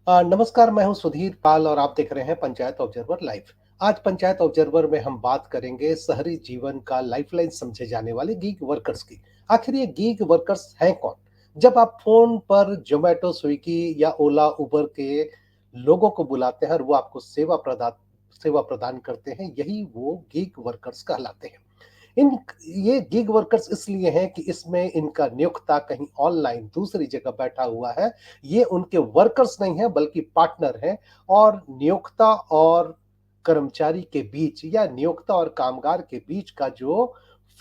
नमस्कार, मैं हूं सुधीर पाल और आप देख रहे हैं पंचायत ऑब्जर्वर लाइव। आज पंचायत ऑब्जर्वर में हम बात करेंगे शहरी जीवन का लाइफलाइन समझे जाने वाले गीग वर्कर्स की। आखिर ये गीग वर्कर्स हैं कौन? जब आप फोन पर जोमेटो, स्विगी या ओला, उबर के लोगों को बुलाते हैं और वो आपको सेवा प्रदान करते हैं, यही वो गीग वर्कर्स कहलाते हैं। इन ये गिग वर्कर्स इसलिए हैं कि इसमें इनका नियोक्ता कहीं ऑनलाइन दूसरी जगह बैठा हुआ है। ये उनके वर्कर्स नहीं है बल्कि पार्टनर हैं, और नियोक्ता और कर्मचारी के बीच या नियोक्ता और कामगार के बीच का जो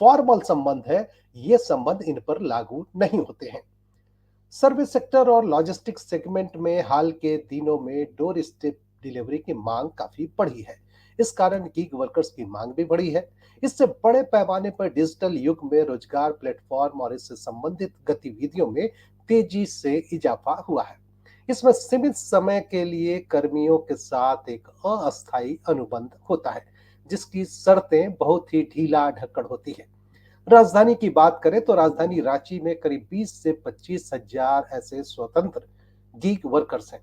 फॉर्मल संबंध है, ये संबंध इन पर लागू नहीं होते हैं। सर्विस सेक्टर और लॉजिस्टिक्स सेगमेंट में हाल के दिनों में डोर स्टेप डिलीवरी की मांग काफी बढ़ी है। इस कारण गीग वर्कर्स की मांग भी बढ़ी है। इससे बड़े पैमाने पर डिजिटल युग में रोजगार प्लेटफॉर्म और इससे संबंधित गतिविधियों में तेजी से इजाफा हुआ है। इसमें सीमित समय के लिए कर्मियों के साथ एक अस्थायी अनुबंध होता है, जिसकी शर्तें बहुत ही ढीला ढक्कड़ होती है। राजधानी की बात करें तो राजधानी रांची में करीब 20 से 25 हजार ऐसे स्वतंत्र गीग वर्कर्स हैं।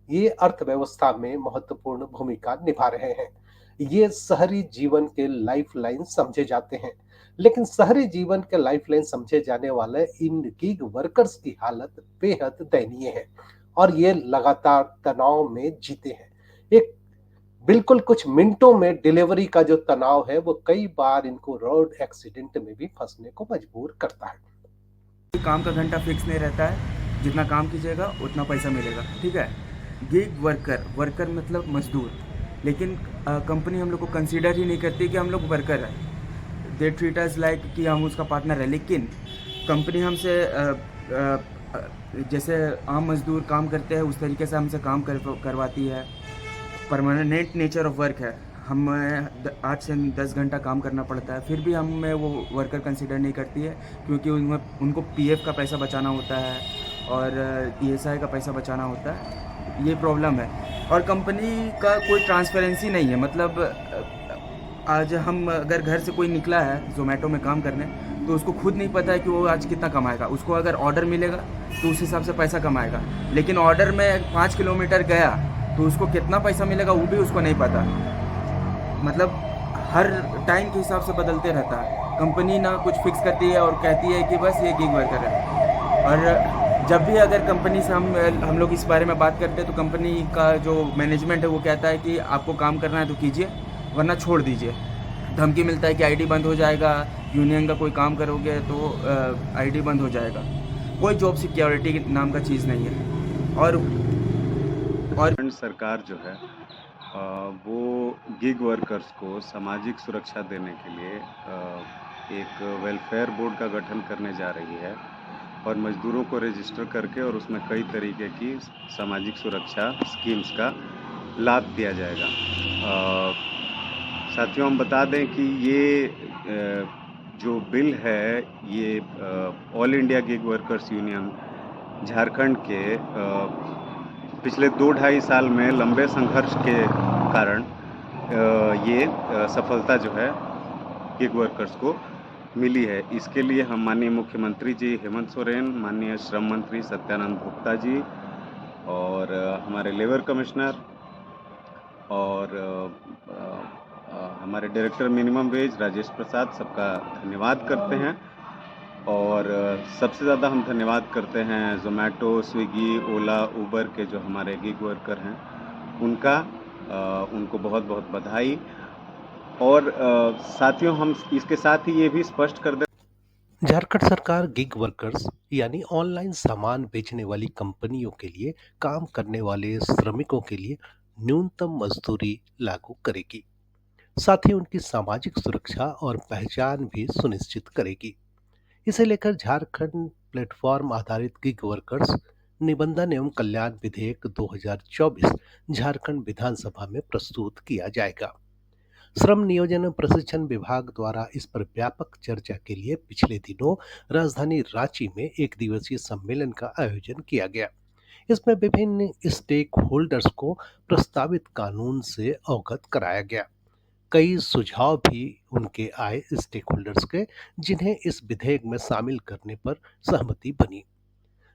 ये अर्थव्यवस्था में महत्वपूर्ण भूमिका निभा रहे हैं। ये शहरी जीवन के लाइफलाइन समझे जाते हैं। लेकिन शहरी जीवन के लाइफलाइन समझे जाने वाले इन गीग वर्कर्स की हालत बेहद दयनीय है, और ये लगातार तनाव में जीते हैं। एक बिल्कुल कुछ मिनटों में डिलीवरी का जो तनाव है, वो कई बार इनको रोड एक्सीडेंट में भी फंसने को मजबूर करता है। काम का घंटा फिक्स नहीं रहता है। जितना काम कीजिएगा उतना पैसा मिलेगा, ठीक है। गिग वर्कर, वर्कर मतलब मजदूर। लेकिन कंपनी हम लोग को कंसीडर ही नहीं करती कि हम लोग वर्कर हैं। दे ट्रीट अस लाइक कि हम उसका पार्टनर है। लेकिन कंपनी हमसे जैसे आम मजदूर काम करते हैं उस तरीके से हमसे काम करवाती है। परमानेंट नेचर ऑफ वर्क है। हमें 8 से 10 घंटा काम करना पड़ता है, फिर भी हमें वो वर्कर कंसिडर नहीं करती है, क्योंकि उनमें उनको पीएफ का पैसा बचाना होता है और ईएसआई का पैसा बचाना होता है। ये प्रॉब्लम है। और कंपनी का कोई ट्रांसपेरेंसी नहीं है। मतलब आज हम अगर घर से कोई निकला है जोमेटो में काम करने, तो उसको खुद नहीं पता है कि वो आज कितना कमाएगा। उसको अगर ऑर्डर मिलेगा तो उस हिसाब से पैसा कमाएगा। लेकिन ऑर्डर में 5 किलोमीटर गया तो उसको कितना पैसा मिलेगा वो भी उसको नहीं पता। मतलब हर टाइम के हिसाब से बदलते रहता है। कंपनी ना कुछ फिक्स करती है और कहती है कि बस ये गिग वर्कर है। और जब भी अगर कंपनी से हम लोग इस बारे में बात करते हैं तो कंपनी का जो मैनेजमेंट है वो कहता है कि आपको काम करना है तो कीजिए, वरना छोड़ दीजिए। धमकी मिलता है कि आईडी बंद हो जाएगा, यूनियन का कोई काम करोगे तो आईडी बंद हो जाएगा। कोई जॉब सिक्योरिटी नाम का चीज़ नहीं है। और सरकार जो है वो गिग वर्कर्स को सामाजिक सुरक्षा देने के लिए एक वेलफेयर बोर्ड का गठन करने जा रही है और मजदूरों को रजिस्टर करके और उसमें कई तरीके की सामाजिक सुरक्षा स्कीम्स का लाभ दिया जाएगा। साथियों, हम बता दें कि ये जो बिल है ये all India gig workers union Jharkhand के पिछले 2-2.5 साल में लंबे संघर्ष के कारण ये सफलता जो है गिग वर्कर्स को मिली है। इसके लिए हम माननीय मुख्यमंत्री जी हेमंत सोरेन, माननीय श्रम मंत्री सत्यानंद भोक्ता जी और हमारे लेबर कमिश्नर और हमारे डायरेक्टर मिनिमम वेज राजेश प्रसाद, सबका धन्यवाद करते हैं। और सबसे ज़्यादा हम धन्यवाद करते हैं ज़ोमैटो, स्विगी, ओला, उबर के जो हमारे गिग वर्कर हैं उनका। उनको बहुत बहुत बधाई। और साथियों, हम इसके साथ ही ये भी स्पष्ट कर दें। झारखंड सरकार गिग वर्कर्स यानी ऑनलाइन सामान बेचने वाली कंपनियों के लिए काम करने वाले श्रमिकों के लिए न्यूनतम मजदूरी लागू करेगी। साथ ही उनकी सामाजिक सुरक्षा और पहचान भी सुनिश्चित करेगी। इसे लेकर झारखंड प्लेटफॉर्म आधारित गिग वर्कर्स निबंधन एवं कल्याण विधेयक 2024 झारखंड विधानसभा में प्रस्तुत किया जाएगा। श्रम नियोजन एवं प्रशिक्षण विभाग द्वारा इस पर व्यापक चर्चा के लिए पिछले दिनों राजधानी रांची में एक दिवसीय सम्मेलन का आयोजन किया गया। इसमें विभिन्न स्टेक होल्डर्स को प्रस्तावित कानून से अवगत कराया गया। कई सुझाव भी उनके आए स्टेक होल्डर्स के, जिन्हें इस विधेयक में शामिल करने पर सहमति बनी।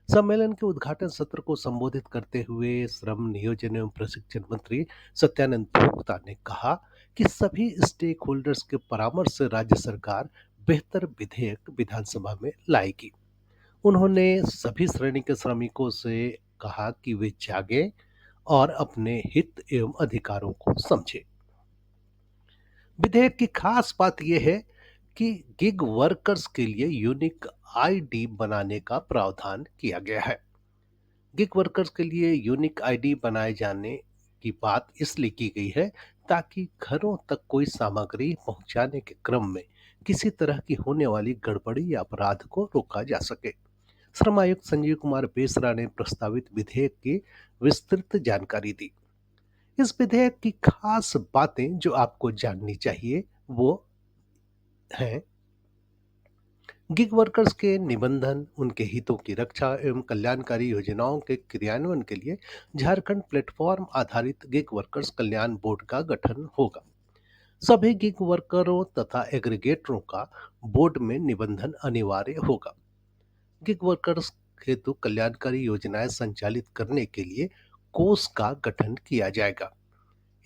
सम्मेलन के उद्घाटन सत्र को संबोधित करते हुए श्रम नियोजन एवं प्रशिक्षण मंत्री सत्यानंद भोक्ता ने कहा कि सभी स्टेक होल्डर्स के परामर्श से राज्य सरकार बेहतर विधेयक विधानसभा में लाएगी। उन्होंने सभी श्रेणी के श्रमिकों से कहा कि वे जागें और अपने हित एवं अधिकारों को समझें। विधेयक की खास बात यह है कि गिग वर्कर्स के लिए यूनिक आईडी बनाने का प्रावधान किया गया है। गिग वर्कर्स के लिए यूनिक आईडी बनाए जाने की बात इसलिए की गई है ताकि घरों तक कोई सामग्री पहुंचाने के क्रम में किसी तरह की होने वाली गड़बड़ी या अपराध को रोका जा सके। श्रम आयुक्त संजीव कुमार बेसरा ने प्रस्तावित विधेयक की विस्तृत जानकारी दी। इस विधेयक की खास बातें जो आपको जाननी चाहिए वो हैं: गिग वर्कर्स के निबंधन, उनके हितों की रक्षा एवं कल्याणकारी योजनाओं के क्रियान्वयन के लिए झारखंड प्लेटफॉर्म आधारित गिग वर्कर्स कल्याण बोर्ड का गठन होगा। सभी गिग वर्करों तथा एग्रीगेटरों का बोर्ड में निबंधन अनिवार्य होगा। गिग वर्कर्स हेतु कल्याणकारी योजनाएं संचालित करने के लिए कोष का गठन किया जाएगा।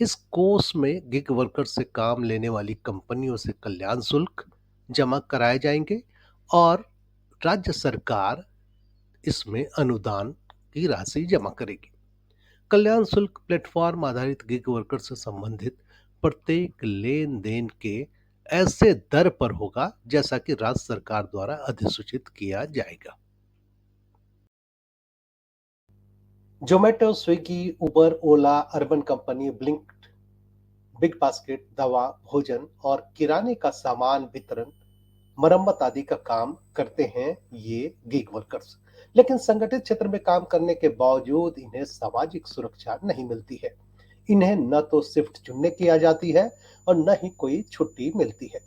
इस कोष में गिग वर्कर से काम लेने वाली कंपनियों से कल्याण शुल्क जमा कराए जाएंगे और राज्य सरकार इसमें अनुदान की राशि जमा करेगी। कल्याण शुल्क प्लेटफॉर्म आधारित गिग वर्कर से संबंधित प्रत्येक लेन देन के ऐसे दर पर होगा जैसा कि राज्य सरकार द्वारा अधिसूचित किया जाएगा। Zomato, Swiggy, Uber, Ola, Urban Company, Blink, Big Basket दवा, भोजन और किराने का सामान वितरण, मरम्मत आदि का काम करते हैं ये गिग वर्कर्स। लेकिन संगठित क्षेत्र में काम करने के बावजूद इन्हें सामाजिक सुरक्षा नहीं मिलती है। इन्हें न तो शिफ्ट चुनने की आ जाती है और न ही कोई छुट्टी मिलती है।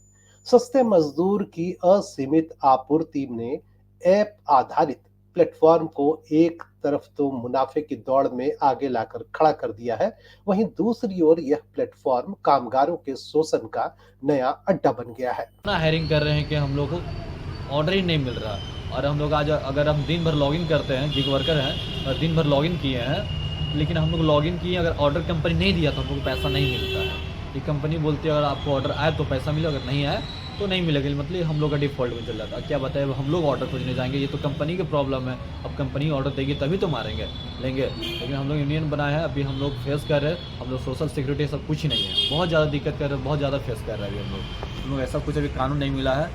सस्ते मजदूर की असीमित आपूर्ति ने ऐप आधारित प्लेटफॉर्म को एक तरफ तो मुनाफे की दौड़ में आगे लाकर खड़ा कर दिया है, वहीं दूसरी ओर यह प्लेटफॉर्म कामगारों के शोषण का नया अड्डा बन गया है। इतना हायरिंग कर रहे हैं कि हम लोग को ऑर्डर ही नहीं मिल रहा। और हम लोग आज अगर हम दिन भर लॉगिन करते हैं, गिग वर्कर हैं और दिन भर लॉगिन किए हैं, लेकिन हम लोग लॉगिन किए, अगर ऑर्डर कंपनी नहीं दिया तो हम लोग को पैसा नहीं मिलता है। ये कंपनी बोलती है अगर आपको ऑर्डर आए तो पैसा मिले, अगर नहीं आए तो नहीं मिलेगा। मतलब हम लोग का डिफॉल्ट में चल जाता है। क्या बताए, हम लोग ऑर्डर खोजने जाएंगे, ये तो कंपनी की प्रॉब्लम है। अब कंपनी ऑर्डर देगी तभी तो मारेंगे लेंगे। लेकिन हम लोग यूनियन बनाए हैं, अभी हम लोग फेस कर रहे हैं, हम लोग सोशल सिक्योरिटी सब कुछ ही नहीं है, बहुत ज़्यादा दिक्कत कर रहे हैं, बहुत ज़्यादा फेस कर रहे हैं अभी हम लोग ऐसा कुछ अभी कानून नहीं मिला है,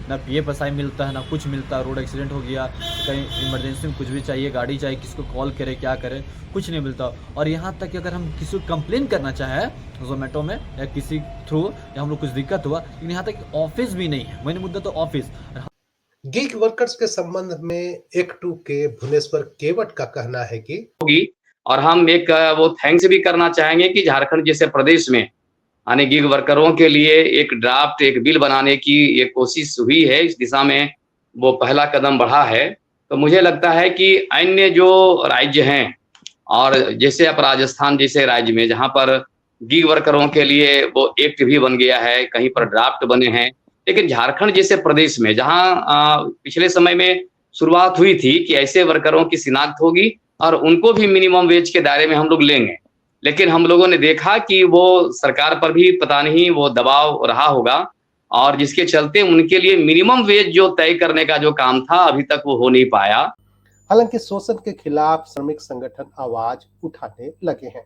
ना PF मिलता है, ना कुछ मिलता है। रोड एक्सीडेंट हो गया, कहीं इमरजेंसी में कुछ भी चाहिए, गाड़ी चाहिए, किसको कॉल करे, क्या करे, कुछ नहीं मिलता। और यहाँ तक कि अगर हम किसी को कंप्लेन करना चाहें जोमेटो में या किसी थ्रू, या हम लोग कुछ दिक्कत हुआ, लेकिन यहाँ तक ऑफिस भी नहीं है। मैंने मुद्दा तो ऑफिस। गिग वर्कर्स के संबंध में एक टू के भुवनेश्वर केवट का कहना है कि होगी। और हम एक वो थैंक्स भी करना चाहेंगे कि झारखंड जैसे प्रदेश में यानी गिग वर्करों के लिए एक ड्राफ्ट, एक बिल बनाने की एक कोशिश हुई है, इस दिशा में वो पहला कदम बढ़ा है। तो मुझे लगता है कि अन्य जो राज्य हैं, और जैसे अब राजस्थान जैसे राज्य में जहाँ पर गिग वर्करों के लिए वो एक्ट भी बन गया है, कहीं पर ड्राफ्ट बने हैं, लेकिन झारखंड जैसे प्रदेश में जहाँ पिछले समय में शुरुआत हुई थी कि ऐसे वर्करों की शिनाख्त होगी और उनको भी मिनिमम वेज के दायरे में हम लोग लेंगे, लेकिन हम लोगों ने देखा कि वो सरकार पर भी पता नहीं वो दबाव रहा होगा, और जिसके चलते उनके लिए मिनिमम वेज जो तय करने का जो काम था अभी तक वो हो नहीं पाया। हालांकि शोषण के खिलाफ श्रमिक संगठन आवाज उठाने लगे हैं।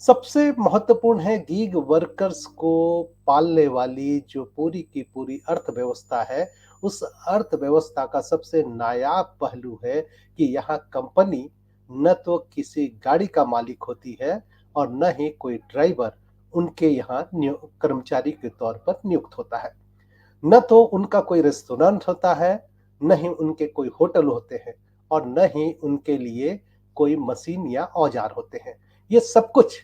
सबसे महत्वपूर्ण है गिग वर्कर्स को पालने वाली जो पूरी की पूरी अर्थव्यवस्था है, उस अर्थव्यवस्था का सबसे नायाब पहलू है कि यहाँ कंपनी न तो किसी गाड़ी का मालिक होती है और न ही कोई ड्राइवर उनके यहाँ कर्मचारी के तौर पर नियुक्त होता है। न तो उनका कोई रेस्टोरेंट होता है, न ही उनके कोई होटल होते हैं और न ही उनके लिए कोई मशीन या औजार होते हैं। ये सब कुछ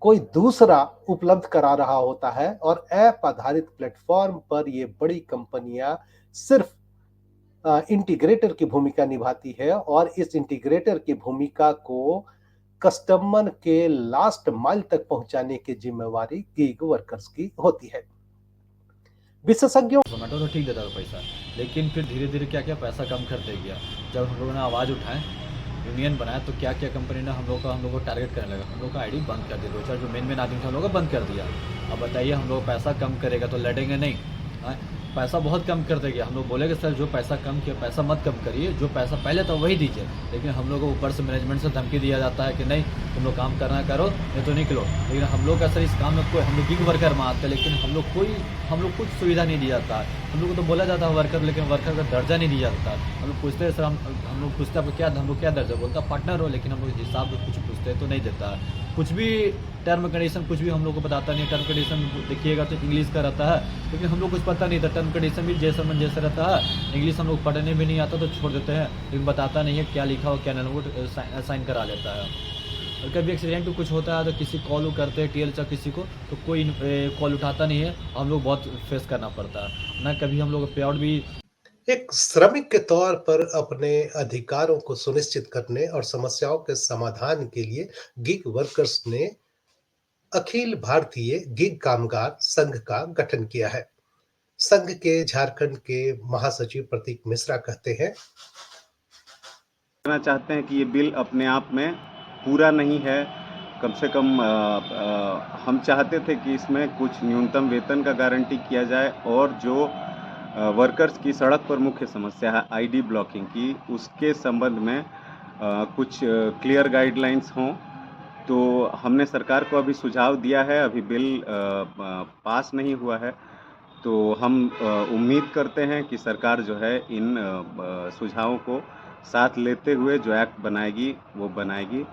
कोई दूसरा उपलब्ध करा रहा होता है और ऐप आधारित प्लेटफॉर्म पर ये बड़ी कंपनियां सिर्फ इंटीग्रेटर की भूमिका निभाती है और इस इंटीग्रेटर की भूमिका को कस्टमर के लास्ट माइल तक पहुंचाने की जिम्मेवारी गिग वर्कर्स की होती है। विशेषज्ञों जोमेटो तो ठीक देता था पैसा, लेकिन फिर धीरे धीरे क्या क्या पैसा कम करते गया। जब हम लोगों ने आवाज़ उठाए, यूनियन बनाया, तो क्या क्या कंपनी ने हम लोग को टारगेट करने लगा। हम लोग का आईडी बंद कर दिया, 2-4 जो मेन आदमी थे हम लोग का बंद कर दिया। अब बताइए, हम लोग पैसा कम करेगा तो लड़ेंगे नहीं। हाँ, पैसा बहुत कम करते गया। हम लोग बोले कि सर जो पैसा कम किया, पैसा मत कम करिए, जो पैसा पहले था वही दीजिए। लेकिन हम लोग को ऊपर से मैनेजमेंट से धमकी दिया जाता है कि नहीं, तुम लोग काम करना करो, नहीं तो निकलो। लेकिन हम लोग का सर इस काम में कोई, हम लोग गिग वर्कर में आते हैं, लेकिन हम लोग कुछ सुविधा नहीं दिया जाता है। हम लोग को तो बोला जाता है वर्कर, लेकिन वर्कर का दर्जा नहीं दिया जाता। हम लोग पूछते हैं सर, हम लोग पूछते हैं क्या, हम लोग क्या दर्जा, बोलता पार्टनर हो, लेकिन हम लोग हिसाब से कुछ पूछते हैं तो नहीं देता है। कुछ भी टर्म कंडीशन कुछ भी हम लोग को बताता नहीं है। टर्म कंडीशन देखिएगा तो इंग्लिश का रहता है, लेकिन हम लोग कुछ पता नहीं था। टर्म कंडीशन भी जैसा मन जैसा रहता है, इंग्लिश हम लोग पढ़ने भी नहीं आता तो छोड़ देते हैं, लेकिन बताता नहीं है क्या लिखा हो क्या नहीं, वो साइन करा लेता है। और कभी एक्सीडेंट कुछ होता है तो किसी कॉल करते हैं टीएल चाहे किसी को, तो कोई कॉल उठाता नहीं है। हम लोग बहुत फेस करना पड़ता है ना। कभी हम लोग पे आउट भी एक श्रमिक के तौर पर अपने अधिकारों को सुनिश्चित करने और समस्याओं के समाधान के लिए गिग वर्कर्स ने अखिल भारतीय गिग कामगार संघ का गठन किया है। संघ के झारखंड के महासचिव प्रतीक मिश्रा कहते हैं, कहना चाहते हैं कि ये बिल अपने आप में पूरा नहीं है। कम से कम हम चाहते थे कि इसमें कुछ न्यूनतम वेतन का गारंटी किया जाए, और जो वर्कर्स की सड़क पर मुख्य समस्या है आईडी ब्लॉकिंग की, उसके संबंध में कुछ क्लियर गाइडलाइंस हों। तो हमने सरकार को अभी सुझाव दिया है, अभी बिल पास नहीं हुआ है। तो हम उम्मीद करते हैं कि सरकार जो है इन सुझावों को साथ लेते हुए जो एक्ट बनाएगी वो बनाएगी।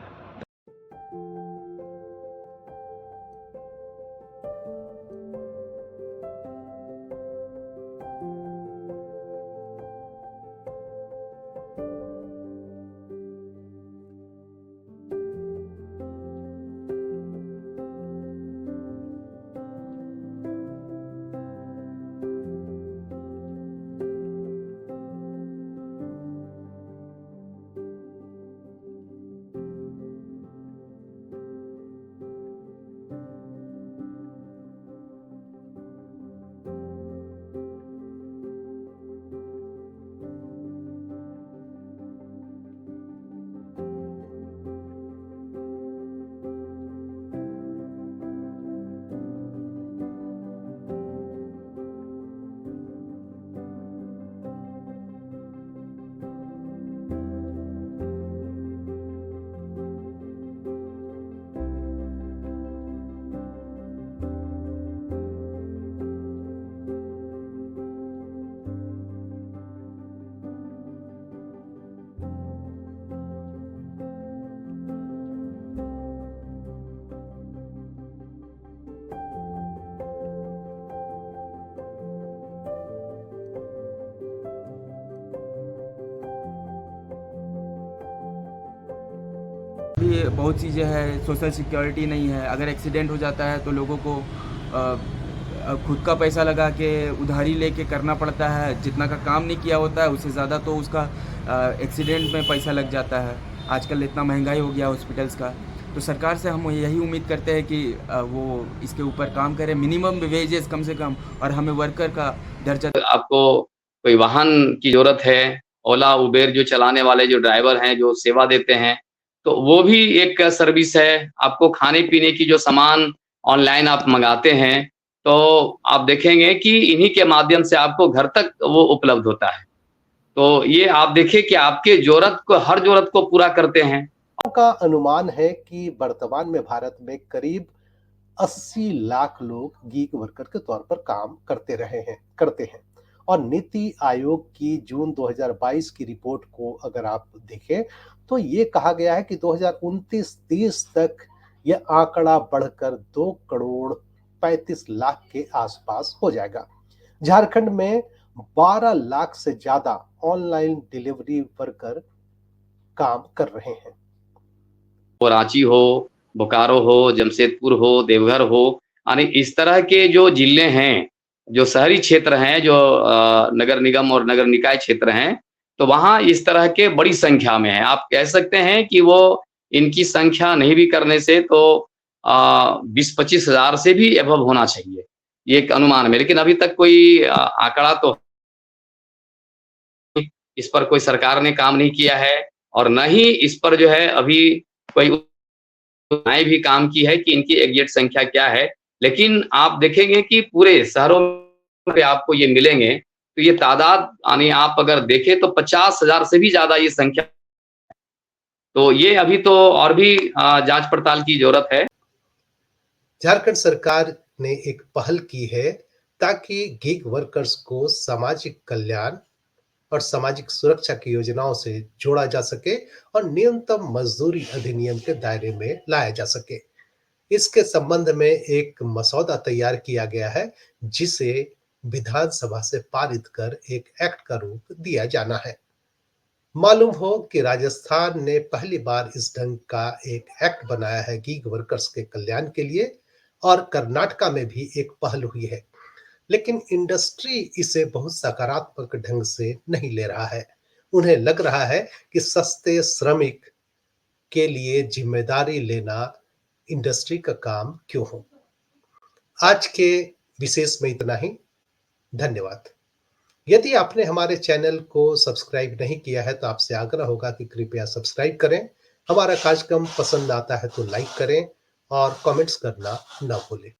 भी बहुत चीज़ें हैं, सोशल सिक्योरिटी नहीं है। अगर एक्सीडेंट हो जाता है तो लोगों को खुद का पैसा लगा के उधारी लेके करना पड़ता है। जितना का काम नहीं किया होता है उससे ज़्यादा तो उसका एक्सीडेंट में पैसा लग जाता है। आजकल इतना महंगाई हो गया हॉस्पिटल्स का, तो सरकार से हम यही उम्मीद करते हैं कि वो इसके ऊपर काम करे, मिनिमम वेजेस कम से कम, और हमें वर्कर का दर्जा। आपको कोई वाहन की ज़रूरत है, ओला, उबेर जो चलाने वाले जो ड्राइवर हैं, जो सेवा देते हैं, तो वो भी एक सर्विस है। आपको खाने-पीने की जो सामान ऑनलाइन आप मँगाते हैं, तो आप देखेंगे कि इन्हीं के माध्यम से आपको घर तक वो उपलब्ध होता है। तो ये आप देखिए कि आपके हर ज़रूरत को पूरा करते हैं। का अनुमान है कि वर्तमान में भारत में करीब 80 लाख लोग गीग वर्कर के तौर पर काम करते हैं। और नीति आयोग की जून 2022 की रिपोर्ट को अगर आप देखें तो ये कहा गया है कि 2029-30 तक यह आंकड़ा बढ़कर 2 करोड़ 35 लाख के आसपास हो जाएगा। झारखंड में 12 लाख से ज्यादा ऑनलाइन डिलीवरी वर्कर काम कर रहे हैं। वो रांची हो, बोकारो हो, जमशेदपुर हो, देवघर हो, यानी इस तरह के जो जिले हैं, जो शहरी क्षेत्र हैं, जो नगर निगम और नगर निकाय क्षेत्र हैं, तो वहाँ इस तरह के बड़ी संख्या में है। आप कह सकते हैं कि वो इनकी संख्या नहीं भी करने से तो 20-25 हज़ार से भी एबव होना चाहिए। ये एक अनुमान में, लेकिन अभी तक कोई आंकड़ा तो इस पर कोई सरकार ने काम नहीं किया है और न ही इस पर जो है अभी कोई योजनाएं भी काम की है कि इनकी एग्जैक्ट संख्या क्या है। लेकिन आप देखेंगे कि पूरे शहरों पे आपको ये मिलेंगे, तो ये तादाद यानी आप अगर देखें तो 50,000 से भी ज़्यादा ये संख्या। तो ये अभी तो और भी जाँच पड़ताल की ज़रूरत है। झारखंड सरकार ने एक पहल की है ताकि गिग वर्कर्स को सामाजिक कल्याण और सामाजिक सुरक्षा की योजनाओं से जोड़ा जा सके और न्यूनतम मजदूरी अधिनियम के दायरे में लाया जा सके। इसके संबंध में एक मसौदा तैयार किया गया है जिसे विधानसभा से पारित कर एक एक्ट का रूप दिया जाना है। मालूम हो कि राजस्थान ने पहली बार इस ढंग का एक एक्ट बनाया है गीग वर्कर्स के कल्याण के लिए और कर्नाटका में भी एक पहल हुई है, लेकिन इंडस्ट्री इसे बहुत सकारात्मक ढंग से नहीं ले रहा है। उन्हें लग रहा है कि सस्ते श्रमिक के लिए जिम्मेदारी लेना इंडस्ट्री का काम क्यों हो। आज के विशेष में इतना ही। धन्यवाद। यदि आपने हमारे चैनल को सब्सक्राइब नहीं किया है तो आपसे आग्रह होगा कि कृपया सब्सक्राइब करें। हमारा कार्यक्रम पसंद आता है तो लाइक करें और कमेंट्स करना न भूलें।